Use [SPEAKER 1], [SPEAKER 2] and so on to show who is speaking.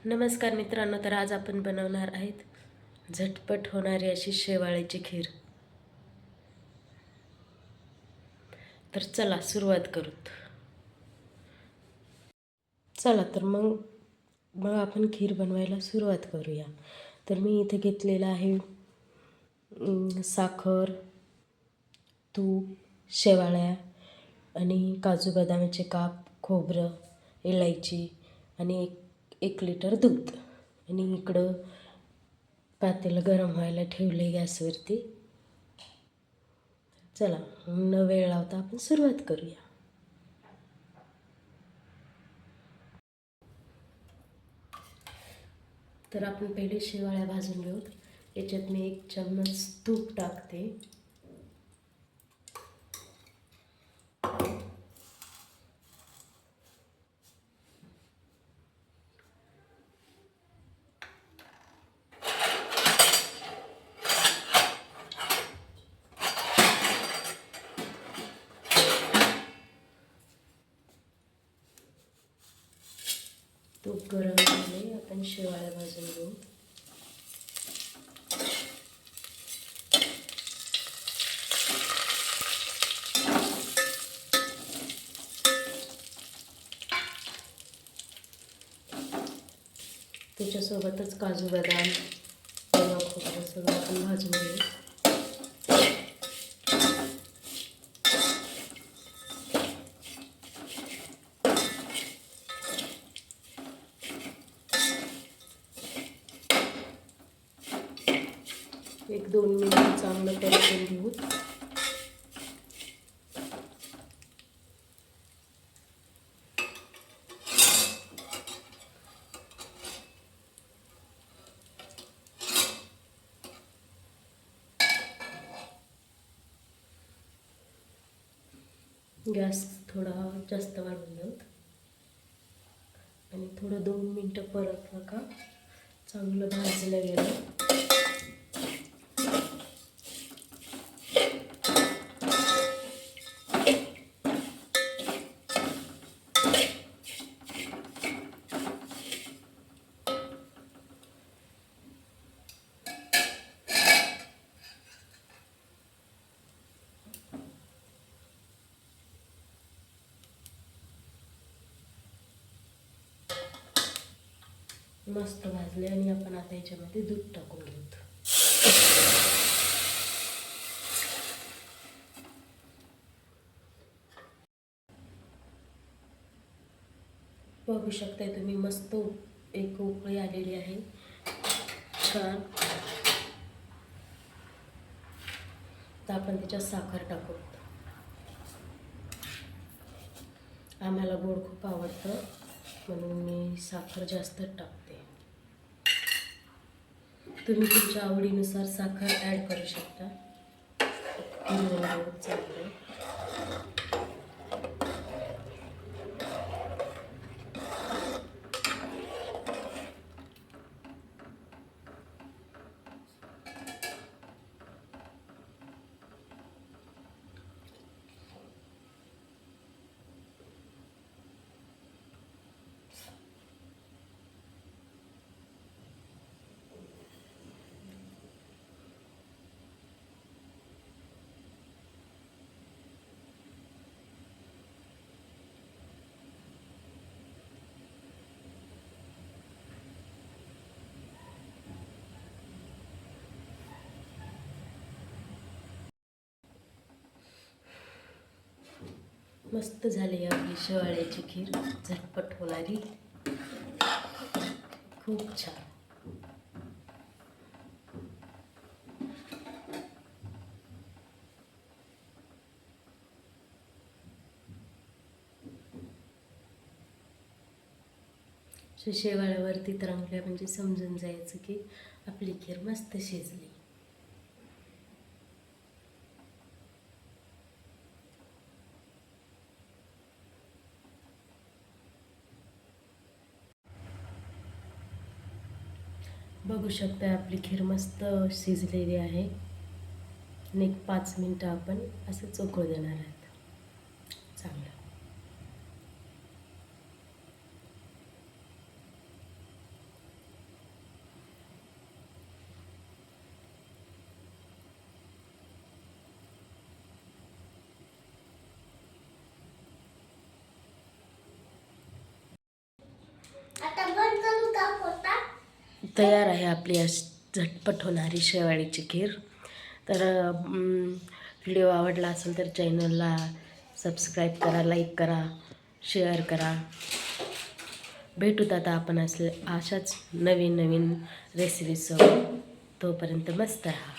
[SPEAKER 1] नमस्कार मित्रांनो, तर आज आपण बनवणार आहेत झटपट होणारी अशी शेवाळ्याची खीर. तर चला सुरुवात करूत. चला तर मग आपण खीर बनवायला सुरुवात करूया. तर मी इथे घेतलेलं आहे साखर, तूप, शेवाळ्या आणि काजू बदामाचे काप, खोबरं, इलायची आणि एक लिटर दूध. आणि इकडं पातेलं गरम व्हायला ठेवले गॅसवरती. चला न वेळ लावता आपण सुरुवात करूया. तर आपण पहिले शेवाळ्या भाजून घेऊत. याच्यात मी 1 चम्मच तूप टाकते. तूप गरम झाले, आपण शेवाळ्या भाजून घेऊ. त्याच्यासोबतच काजू बदाम, ओवा, खोबरं सगळं आपण भाजून घेऊ. एक 2 मिनिट चांगलं परतून घेऊ. गॅस थोडा जास्त वाढवून घेऊ आणि थोडं 2 मिनटं परतलं का चांगलं भाजलं गेलं. मस्त भाजले आणि आपण आता याच्यामध्ये दूध टाकून घेऊ. बघू शकताय तुम्ही, मस्त एक उकळी आलेली आहे छान. तर आपण त्याच्यात साखर टाकू. आम्हाला गोड खूप आवडतं म्हणून मी साखर जास्त टाकते. तुम्ही तुमच्या आवडीनुसार साखर ॲड करू शकता. चांगलं मस्त झाली आपली शेवाळ्याची खीर, झटपट होणारी, खूप छान. शेवाळ्यावरती तरंगल्या म्हणजे समजून जायचं की आपली खीर मस्त शिजली. बघू शकता आपली खीर मस्त शिजलेली आहे आणि 5 मिनटं आपण असं उकळू देणार आहेत चांगलं. तयार आहे आपली अशी झटपट होणारी शेवाळीची खीर. तर व्हिडिओ आवडला असेल तर चॅनलला सबस्क्राईब करा, लाईक करा, शेअर करा. भेटूत आता आपण अशाच नवीन नवीन रेसिपीसोबत. तोपर्यंत मस्त राहा.